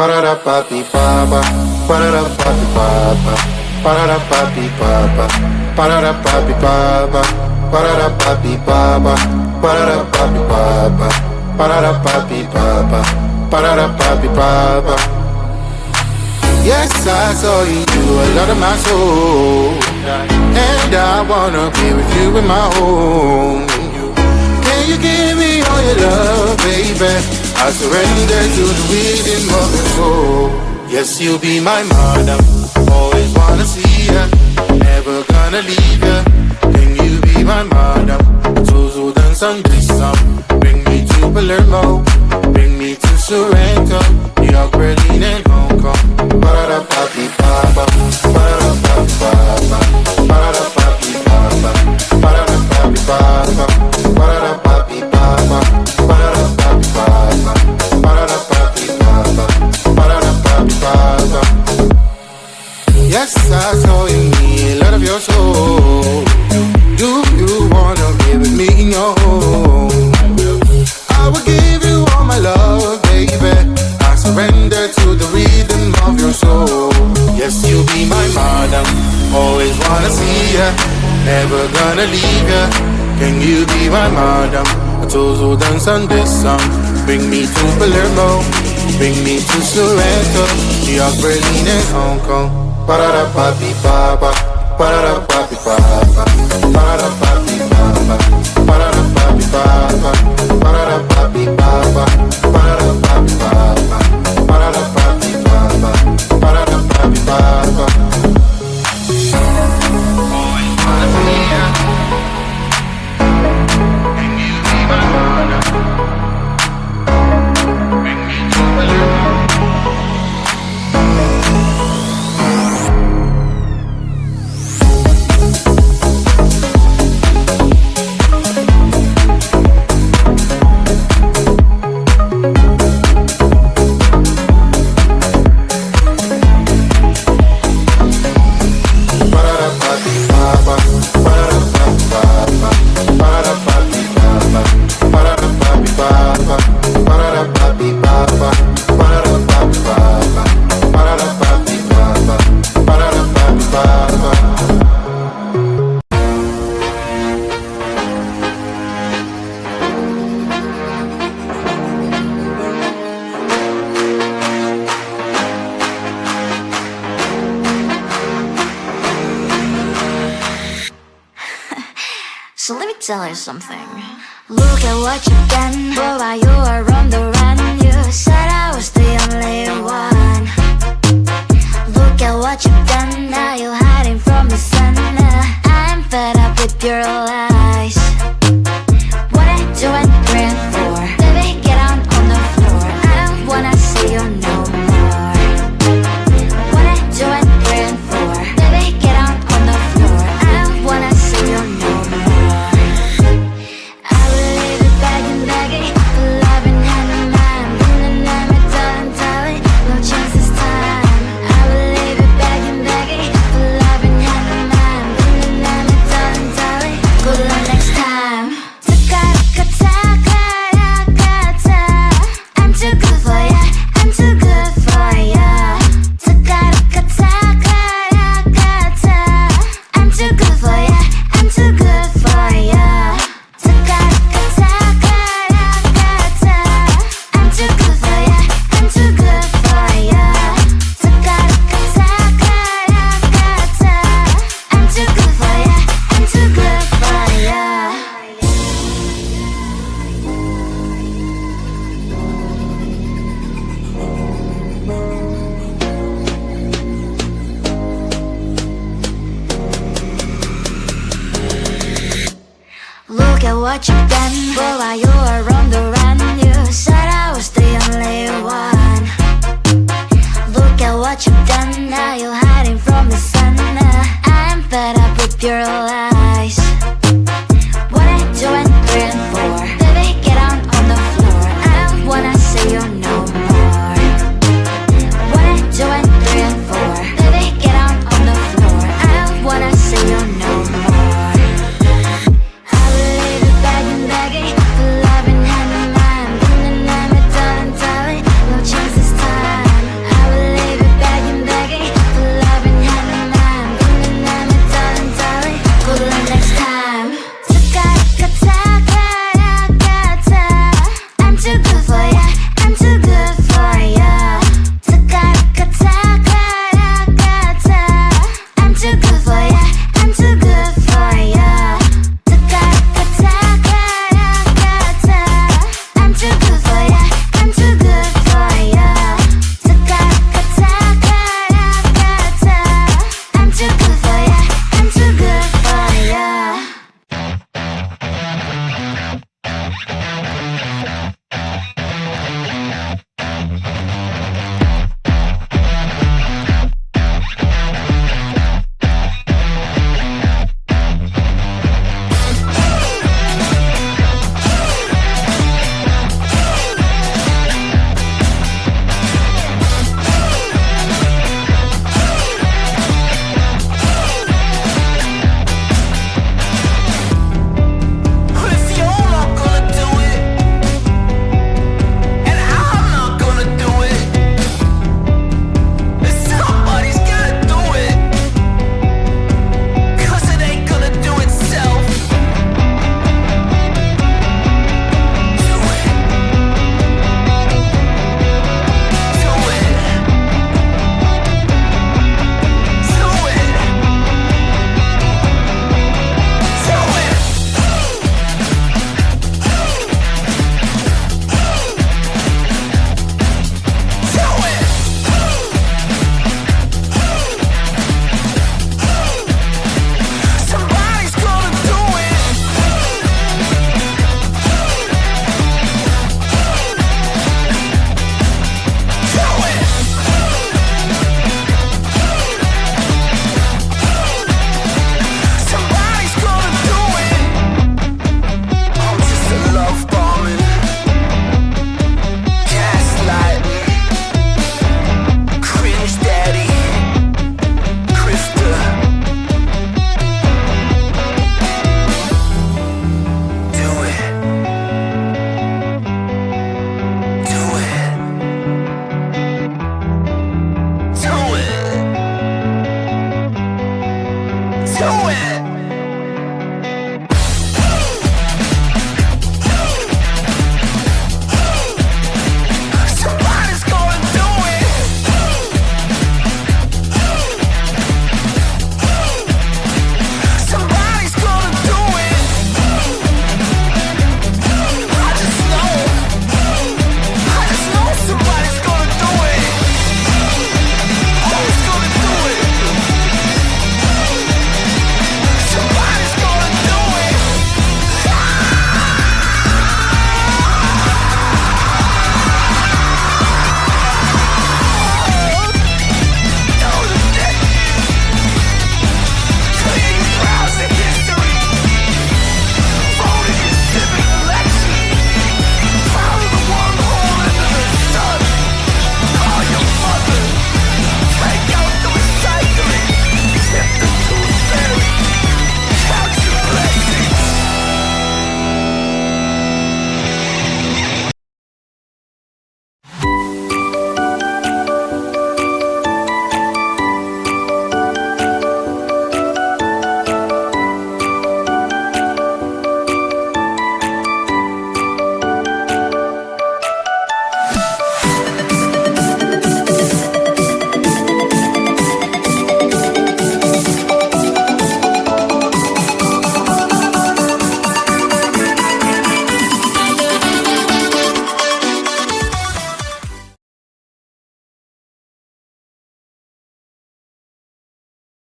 Parara papi papa, parara papi papa, parara papi papa, parara papi papa, parara papi papa, parara papi papa, parara papi papa, parara papi papa. Yes, I saw you do a lot of my soul, and I wanna be with you in my home. Can you give me all your love, baby? I surrender to the rhythm of your soul. Yes, you'll be my madam, always wanna see ya, never gonna leave ya. Can you be my madam? Tuzo dan Sandisa, bring me to Palermo, bring me to Sorrento, New York, Berlin and Hong Kong. Parara papi papa, parara papi papa, parara papi papa, parara papi papa, parara papi papa, parara papi papa, parara papi papa, parara papi papa. Yes, I saw in me a lot of your soul. Do you wanna be with me in your home? I will give you all my love, baby. I surrender to the rhythm of your soul. Yes, you'll be my madam, always wanna see ya, never gonna leave ya. Can you be my madam? Tuzo dan Sandisa, bring me to Palermo, bring me to Sorrento, New York, Berlin and Hong Kong. Parara papi papa, parara papi papa, parara papi papa, parara papi papa, parara papi papa, parara papi papa, parara papi papa, parara papi papa. Always wanna see ya. Can you be my mother? Bring me to Palermo. So let me tell you something. Look at what you've done, boy, while you were on the run. You said I was the only one. Look at what you've done, now you're hiding from the sun. I'm fed up with your lies. What I do and dream for, baby, get on the floor. I don't wanna see you no more. What I do and dream for, baby, get on the floor. I don't wanna see you no more. Look at what you've done, boy, while you were on the run. You said I was the only one. Look at what you've done, now you're hiding from the sun. I'm fed up with your lies.